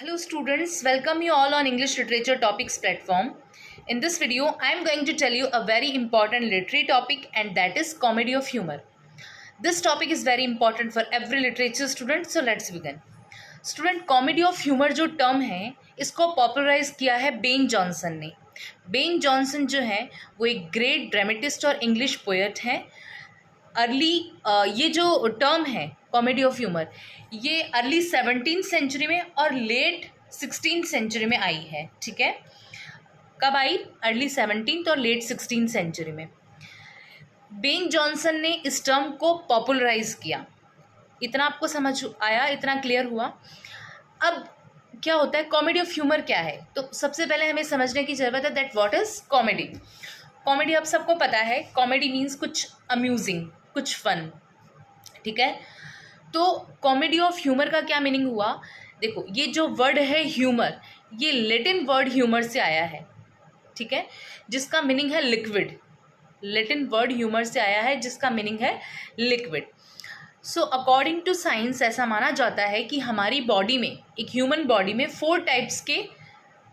Hello students, welcome you all on English Literature Topics platform. In this video, I am going to tell you a very important literary topic and that is comedy of humor. This topic is very important for every literature student, so let's begin. Student, comedy of humor जो term है, इसको popularize किया है Ben Jonson ने. Ben Jonson जो है वो एक ग्रेट ड्रामेटिस्ट और इंग्लिश पोएट हैं. अर्ली ये जो टर्म है कॉमेडी ऑफ ह्यूमर ये अर्ली 17th सेंचुरी में और लेट 16th सेंचुरी में आई है. ठीक है, कब आई? अर्ली 17th और लेट 16th सेंचुरी में बेन जॉनसन ने इस टर्म को पॉपुलराइज किया. इतना आपको समझ आया? इतना क्लियर हुआ? अब क्या होता है कॉमेडी ऑफ ह्यूमर क्या है? तो सबसे पहले हमें समझने की ज़रूरत है that what is comedy. Comedy आप सबको पता है, कॉमेडी मीन्स कुछ अम्यूजिंग, कुछ फन. ठीक है, तो कॉमेडी ऑफ ह्यूमर का क्या मीनिंग हुआ? देखो, ये जो वर्ड है ह्यूमर, ये लैटिन वर्ड ह्यूमर से आया है. ठीक है, जिसका मीनिंग है लिक्विड. लैटिन वर्ड ह्यूमर से आया है जिसका मीनिंग है liquid. So according to science ऐसा माना जाता है कि हमारी बॉडी में, एक ह्यूमन बॉडी में 4 टाइप्स के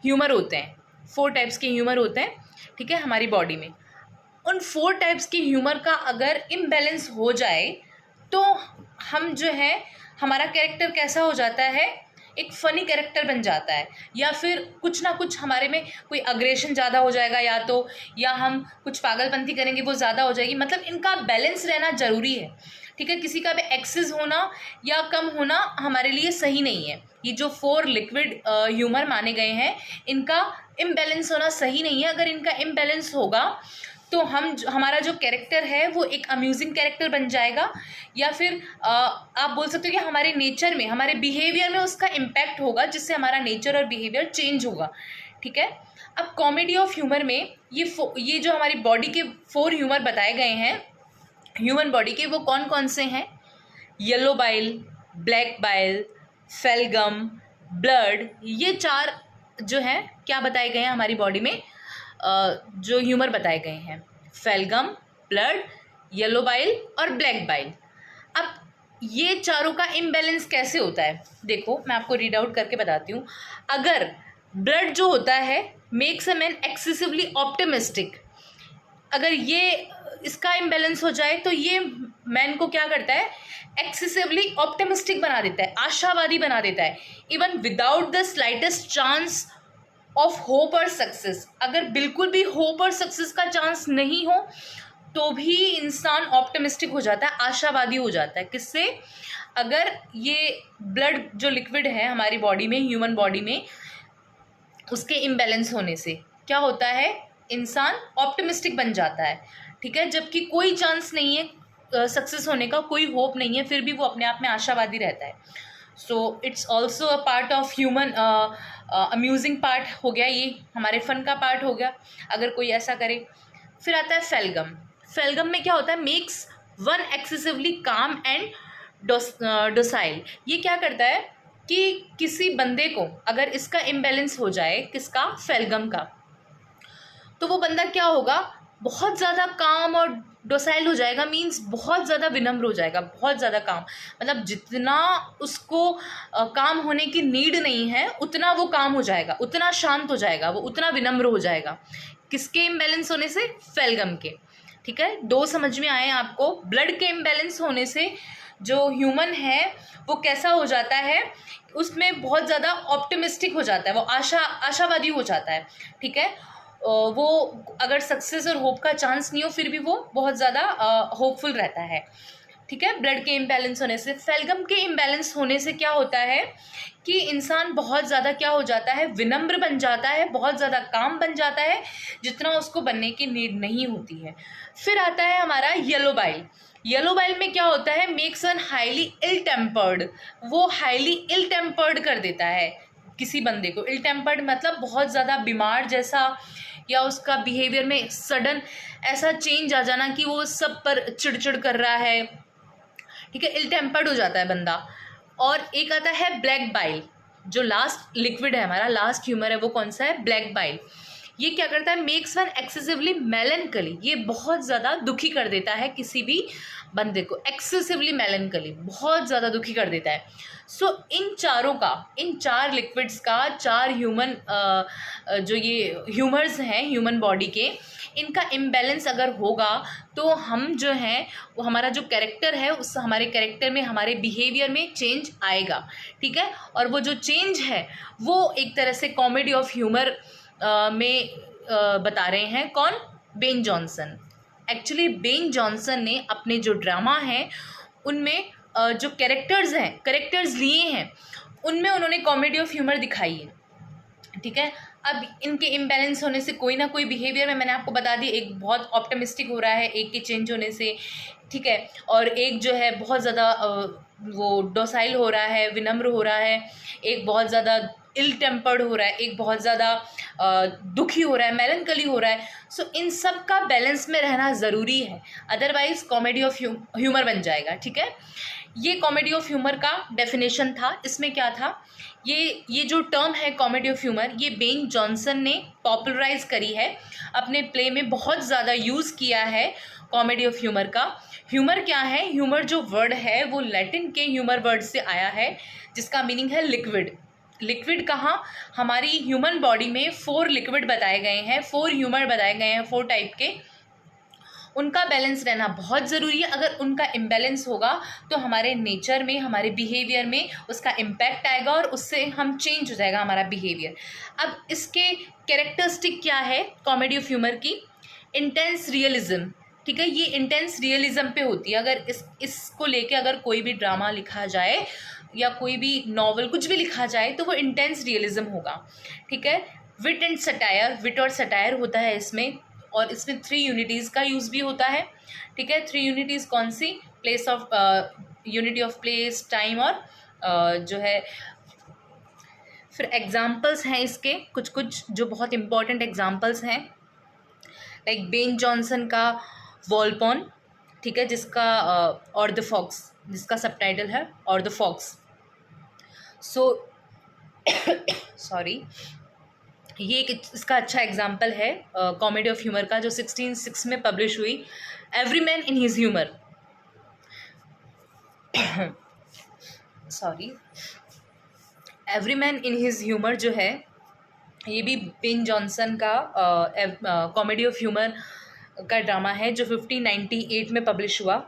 ह्यूमर होते हैं. 4 टाइप्स के ह्यूमर होते हैं. ठीक है, हमारी बॉडी में उन 4 टाइप्स के ह्यूमर का अगर इम्बैलेंस हो जाए तो हम जो है, हमारा कैरेक्टर कैसा हो जाता है? एक फ़नी कैरेक्टर बन जाता है, या फिर कुछ ना कुछ हमारे में कोई अग्रेशन ज़्यादा हो जाएगा, या हम कुछ पागलपंती करेंगे वो ज़्यादा हो जाएगी. मतलब इनका बैलेंस रहना ज़रूरी है. ठीक है, किसी का भी एक्सेस होना या कम होना हमारे लिए सही नहीं है. ये जो 4 लिक्विड ह्यूमर माने गए हैं, इनका इम्बैलेंस होना सही नहीं है. अगर इनका इम्बैलेंस होगा तो हमारा जो कैरेक्टर है वो एक अम्यूजिंग कैरेक्टर बन जाएगा, या फिर आप बोल सकते हो कि हमारे नेचर में, हमारे बिहेवियर में उसका इम्पैक्ट होगा, जिससे हमारा नेचर और बिहेवियर चेंज होगा. ठीक है, अब कॉमेडी ऑफ ह्यूमर में ये जो हमारी बॉडी के 4 ह्यूमर बताए गए हैं ह्यूमन बॉडी के, वो कौन कौन से हैं? Yellow bile, black bile, phlegm, blood. ये 4 जो हैं क्या बताए गए हैं हमारी बॉडी में, जो ह्यूमर बताए गए हैं. फेलगम, ब्लड, येलो बाइल और ब्लैक बाइल. अब ये चारों का इम्बैलेंस कैसे होता है? देखो, मैं आपको रीड आउट करके बताती हूँ. अगर ब्लड जो होता है makes a man excessively optimistic, अगर ये इसका इम्बैलेंस हो जाए तो ये मैन को क्या करता है? एक्सेसिवली ऑप्टिमिस्टिक बना देता है, आशावादी बना देता है, even without the slightest chance of hope और सक्सेस. अगर बिल्कुल भी होप और सक्सेस का चांस नहीं हो तो भी इंसान ऑप्टिमिस्टिक हो जाता है, आशावादी हो जाता है. किससे? अगर ये ब्लड जो लिक्विड है हमारी बॉडी में, ह्यूमन बॉडी में, उसके इम्बैलेंस होने से क्या होता है? इंसान ऑप्टिमिस्टिक बन जाता है. ठीक है, जबकि कोई चांस नहीं है सक्सेस होने का, कोई होप नहीं है, फिर भी वो अपने आप में आशावादी रहता है. So it's also a part of human, amusing part हो गया, ये हमारे फन का पार्ट हो गया अगर कोई ऐसा करे. फिर आता है फेलगम. फेलगम में क्या होता है? मेक्स वन एक्सेसिवली काम एंड डोसाइल. ये क्या करता है कि किसी बंदे को अगर इसका इम्बैलेंस हो जाए, किसका? फेलगम का, तो वो बंदा क्या होगा? बहुत ज़्यादा काम और डोसाइल हो जाएगा. मीन्स बहुत ज़्यादा विनम्र हो जाएगा, बहुत ज़्यादा काम, मतलब जितना उसको काम होने की नीड नहीं है उतना वो काम हो जाएगा, उतना शांत हो जाएगा, वो उतना विनम्र हो जाएगा. किसके इम्बैलेंस होने से? फेलगम के. ठीक है, 2 समझ में आए आपको? ब्लड के इम्बैलेंस होने से जो ह्यूमन है वो कैसा हो जाता है? उसमें बहुत ज़्यादा ऑप्टिमिस्टिक हो जाता है, वो आशावादी हो जाता है. ठीक है, वो अगर सक्सेस और होप का चांस नहीं हो फिर भी वो बहुत ज़्यादा होपफुल रहता है. ठीक है, ब्लड के इम्बैलेंस होने से. फेलगम के इम्बैलेंस होने से क्या होता है कि इंसान बहुत ज़्यादा क्या हो जाता है? विनम्र बन जाता है, बहुत ज़्यादा काम बन जाता है, जितना उसको बनने की नीड नहीं होती है. फिर आता है हमारा येलो बाइल. येलो बाइल में क्या होता है? मेक्स वन हाईली इल टेम्पर्ड. वो हाईली इल टेम्पर्ड कर देता है किसी बंदे को. इल टेम्पर्ड मतलब बहुत ज़्यादा बीमार जैसा, या उसका बिहेवियर में सडन ऐसा चेंज आ जाना कि वो सब पर चिड़चिड़ कर रहा है. ठीक है, इल टेम्पर्ड हो जाता है बंदा. और एक आता है ब्लैक बाइल. जो लास्ट लिक्विड है हमारा, लास्ट ह्यूमर है, वो कौन सा है? Black bile. ये क्या करता है, मेक्स वन एक्सेसिवली मेलनकली, ये बहुत ज़्यादा दुखी कर देता है किसी भी बंदे को, एक्सेसिवली मेलनकली, बहुत ज़्यादा दुखी कर देता है। सो इन चारों का, इन 4 लिक्विड्स का, 4 ह्यूमन जो ये ह्यूमर्स हैं ह्यूमन बॉडी के, इनका इम्बैलेंस अगर होगा तो हम जो हैं वो, हमारा जो कैरेक्टर है उस हमारे कैरेक्टर में, हमारे बिहेवियर में चेंज आएगा, ठीक है। और वो जो चेंज है वो एक तरह से कॉमेडी ऑफ ह्यूमर में बता रहे हैं कौन, Ben Jonson. Actually Ben Jonson ने अपने जो ड्रामा हैं उनमें जो कैरेक्टर्स लिए हैं उनमें उन्होंने कॉमेडी ऑफ ह्यूमर दिखाई है, ठीक है। अब इनके इम्बैलेंस होने से कोई ना कोई बिहेवियर में, मैंने आपको बता दी, एक बहुत ऑप्टिमिस्टिक हो रहा है एक के चेंज होने से, ठीक है, और एक जो है बहुत ज़्यादा वो डोसाइल हो रहा है, विनम्र हो रहा है, एक बहुत ज़्यादा इल टेम्पर्ड हो रहा है, एक बहुत ज़्यादा दुखी हो रहा है, मेलनकली हो रहा है। सो इन सब का बैलेंस में रहना ज़रूरी है, अदरवाइज कॉमेडी ऑफ ह्यूमर बन जाएगा, ठीक है। ये कॉमेडी ऑफ ह्यूमर का डेफिनेशन था। इसमें क्या था, ये जो टर्म है कॉमेडी ऑफ ह्यूमर, ये बेन जॉनसन ने पॉपुलराइज करी है, अपने प्ले में बहुत ज़्यादा यूज़ किया है कॉमेडी ऑफ ह्यूमर का। ह्यूमर क्या है, ह्यूमर जो वर्ड है वो लैटिन के ह्यूमर वर्ड से आया है, जिसका मीनिंग है लिक्विड। लिक्विड कहाँ, हमारी ह्यूमन बॉडी में 4 लिक्विड बताए गए हैं, 4 ह्यूमर बताए गए हैं, 4 टाइप के। उनका बैलेंस रहना बहुत ज़रूरी है। अगर उनका इम्बैलेंस होगा तो हमारे नेचर में, हमारे बिहेवियर में उसका इम्पैक्ट आएगा और उससे हम चेंज हो जाएगा हमारा बिहेवियर। अब इसके कैरेक्टरिस्टिक क्या है कॉमेडी ऑफ ह्यूमर की, इंटेंस रियलिज्म, ठीक है, ये इंटेंस रियलिज्म पे होती है। अगर इसको लेके अगर कोई भी ड्रामा लिखा जाए या कोई भी नॉवल कुछ भी लिखा जाए तो वो इंटेंस रियलिज्म होगा, ठीक है। विट एंड सटायर, विट और सटायर होता है इसमें, और इसमें 3 यूनिटीज़ का यूज़ भी होता है, ठीक है। 3 यूनिटीज़ कौन सी, place of unity of place, time और जो है, फिर एग्जाम्पल्स हैं इसके कुछ कुछ जो बहुत इंपॉर्टेंट एग्जाम्पल्स हैं, लाइक बेन जॉनसन का वॉलपॉन, ठीक है, जिसका और द फॉक्स, जिसका सबटाइटल है और द फॉक्स। सो सॉरी, ये एक इसका अच्छा एग्जाम्पल है कॉमेडी ऑफ ह्यूमर का, जो 1606 में पब्लिश हुई, Every Man in His Humour. Sorry, Every Man in His Humour जो है, ये भी बेन जॉनसन का कॉमेडी ऑफ ह्यूमर का ड्रामा है जो 1598 में पब्लिश हुआ।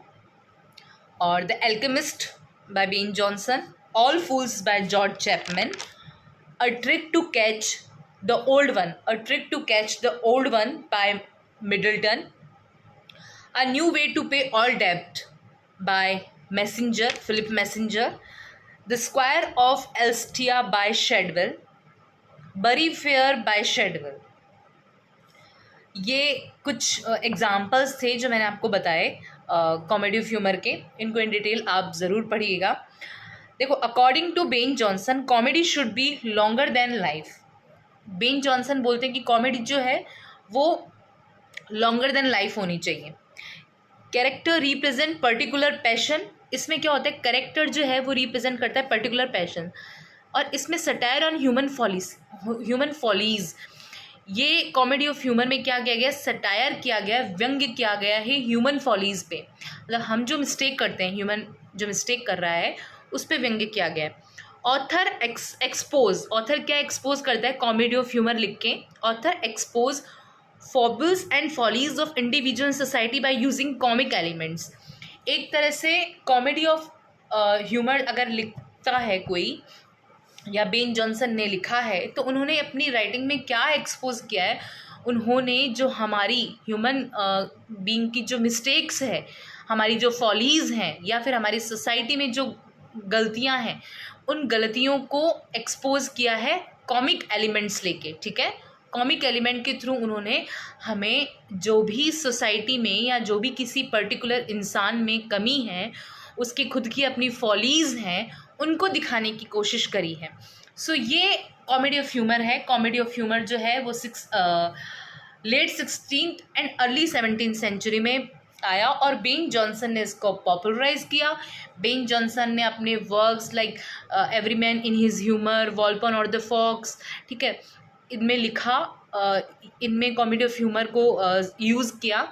और The Alchemist by Ben Jonson, All Fools by George Chapman, A Trick to Catch the Old One, A Trick to Catch the Old One by Middleton, A New Way to Pay All डेब्ट by Massinger, Philip messenger, the squire of Alsatia by Shadwell, Bury Fair bye शेडवेल। ये कुछ examples थे जो मैंने आपको बताए comedy of humour के, इनको इन डिटेल आप ज़रूर पढ़िएगा। देखो, according to Ben Jonson, comedy should be longer than life. Ben Jonson बोलते हैं कि कॉमेडी जो है वो लॉन्गर देन लाइफ होनी चाहिए। कैरेक्टर रिप्रेजेंट पर्टिकुलर पैशन, इसमें क्या होता है, कैरेक्टर जो है वो रिप्रेजेंट करता है पर्टिकुलर पैशन। और इसमें सटायर ऑन ह्यूमन फॉलीज, ये कॉमेडी ऑफ ह्यूमर में क्या किया गया, सटायर किया गया, व्यंग्य किया गया है ह्यूमन फॉलीज पे, मतलब हम जो मिस्टेक करते हैं, ह्यूमन जो मिस्टेक कर रहा है उस पर व्यंग्य किया गया है। ऑथर एक्सपोज, ऑथर क्या एक्सपोज करता है कॉमेडी ऑफ ह्यूमर लिख के, author expose foibles and follies of individual society by using comic elements. एक तरह से कॉमेडी ऑफ ह्यूमर अगर लिखता है कोई, या बेन जॉनसन ने लिखा है, तो उन्होंने अपनी राइटिंग में क्या एक्सपोज किया है, उन्होंने जो हमारी ह्यूमन बीइंग की जो मिस्टेक्स है, हमारी जो फॉलीज़ हैं, या फिर हमारी सोसाइटी में जो गलतियां हैं, उन गलतियों को एक्सपोज किया है कॉमिक एलिमेंट्स लेके, ठीक है। कॉमिक एलिमेंट के थ्रू उन्होंने हमें जो भी सोसाइटी में या जो भी किसी पर्टिकुलर इंसान में कमी है, उसकी खुद की अपनी फॉलीज़ हैं, उनको दिखाने की कोशिश करी है। सो ये कॉमेडी ऑफ ह्यूमर है। कॉमेडी ऑफ ह्यूमर जो है वो late 16th and early 17th century में आया और बेन जॉनसन ने इसको पॉपुलराइज किया। बेन जॉनसन ने अपने works like Every Man in His Humour, Volpone और द फॉक्स, ठीक है, इनमें लिखा इनमें कॉमेडी ऑफ ह्यूमर को यूज़ किया।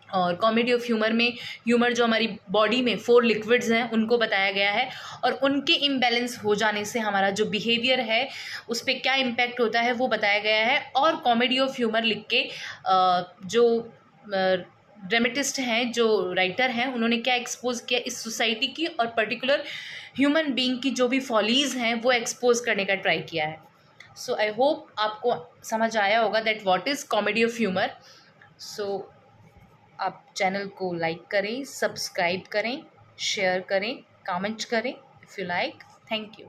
और कॉमेडी ऑफ ह्यूमर में ह्यूमर जो हमारी बॉडी में 4 लिक्विड्स हैं उनको बताया गया है, और उनके इम्बैलेंस हो जाने से हमारा जो बिहेवियर है उस पर क्या इम्पैक्ट होता है वो बताया गया है। और कॉमेडी ऑफ ह्यूमर लिख के जो ड्रामेटिस्ट हैं, जो राइटर हैं, उन्होंने क्या एक्सपोज किया इस सोसाइटी की और पर्टिकुलर ह्यूमन बीइंग की जो भी फॉलीज़ हैं वो एक्सपोज करने का ट्राई किया है। सो आई होप आपको समझ आया होगा that what is comedy of humour. So आप चैनल को लाइक करें, सब्सक्राइब करें, शेयर करें, कमेंट करें if you like. Thank you.